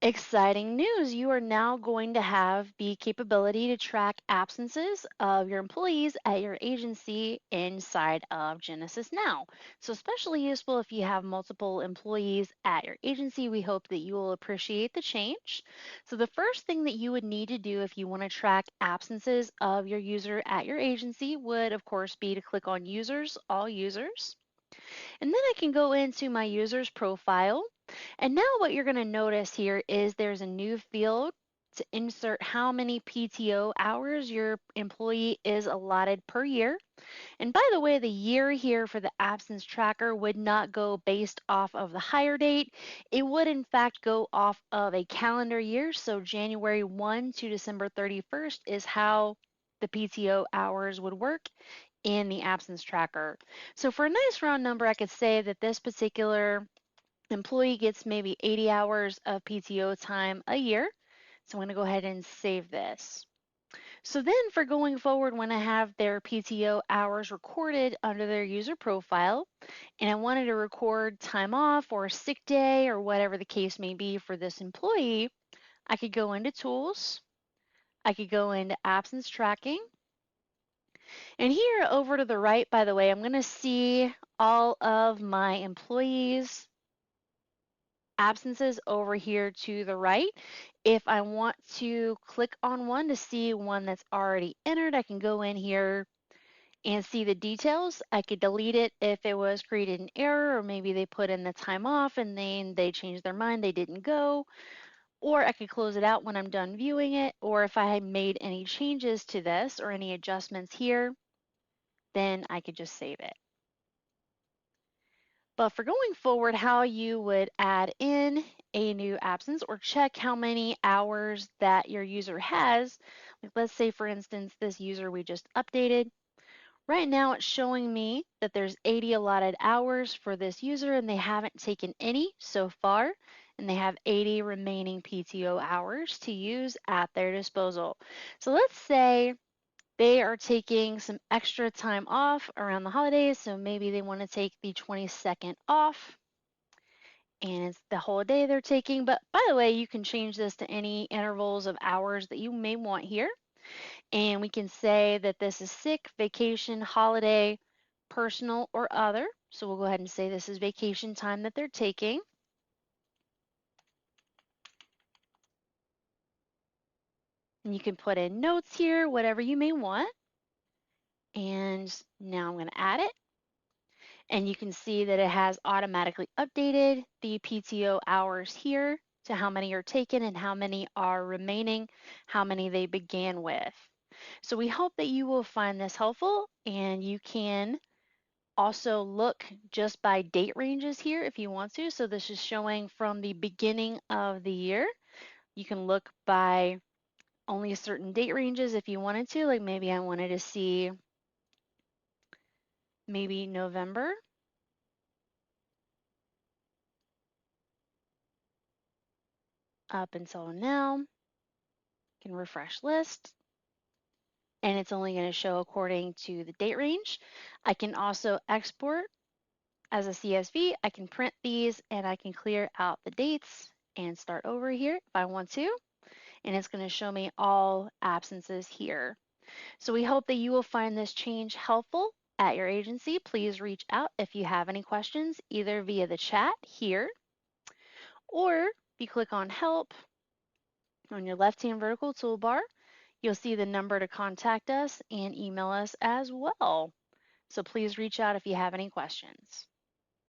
Exciting news! You are now going to have the capability to track absences of your employees at your agency inside of Genesis Now. So, especially useful if you have multiple employees at your agency. We hope that you will appreciate the change. So, the first thing that you would need to do if you want to track absences of your user at your agency would, of course, be to click on Users, All Users. And then I can go into my user's profile. And now what you're going to notice here is there's a new field to insert how many PTO hours your employee is allotted per year. And by the way, the year here for the absence tracker would not go based off of the hire date. It would in fact go off of a calendar year. So January 1 to December 31st is how the PTO hours would work in the absence tracker. So for a nice round number, I could say that this particular employee gets maybe 80 hours of PTO time a year. So I'm going to go ahead and save this. So then for going forward, when I have their PTO hours recorded under their user profile, and I wanted to record time off or a sick day or whatever the case may be for this employee, I could go into Tools, I could go into Absence Tracking, and here over to the right, by the way, I'm going to see all of my employees' absences over here to the right. If I want to click on one to see one that's already entered, I can go in here and see the details. I could delete it if it was created an error, or maybe they put in the time off and then they changed their mind, they didn't go. Or I could close it out when I'm done viewing it, or if I had made any changes to this or any adjustments here, then I could just save it. But for going forward, how you would add in a new absence or check how many hours that your user has, like let's say for instance, this user we just updated. Right now it's showing me that there's 80 allotted hours for this user and they haven't taken any so far, and they have 80 remaining PTO hours to use at their disposal. So let's say they are taking some extra time off around the holidays, so maybe they want to take the 22nd off and it's the whole day they're taking. But by the way, you can change this to any intervals of hours that you may want here. And we can say that this is sick, vacation, holiday, personal, or other. So we'll go ahead and say this is vacation time that they're taking. And you can put in notes here, whatever you may want. And now I'm going to add it. And you can see that it has automatically updated the PTO hours here to how many are taken and how many are remaining, how many they began with. So we hope that you will find this helpful, and you can also look just by date ranges here if you want to. So this is showing from the beginning of the year. You can look by only certain date ranges if you wanted to, like maybe I wanted to see maybe November. Up until now, you can refresh list, and it's only going to show according to the date range. I can also export as a CSV. I can print these and I can clear out the dates and start over here if I want to. And it's going to show me all absences here. So we hope that you will find this change helpful at your agency. Please reach out if you have any questions, either via the chat here, or if you click on Help on your left-hand vertical toolbar, you'll see the number to contact us and email us as well. So please reach out if you have any questions.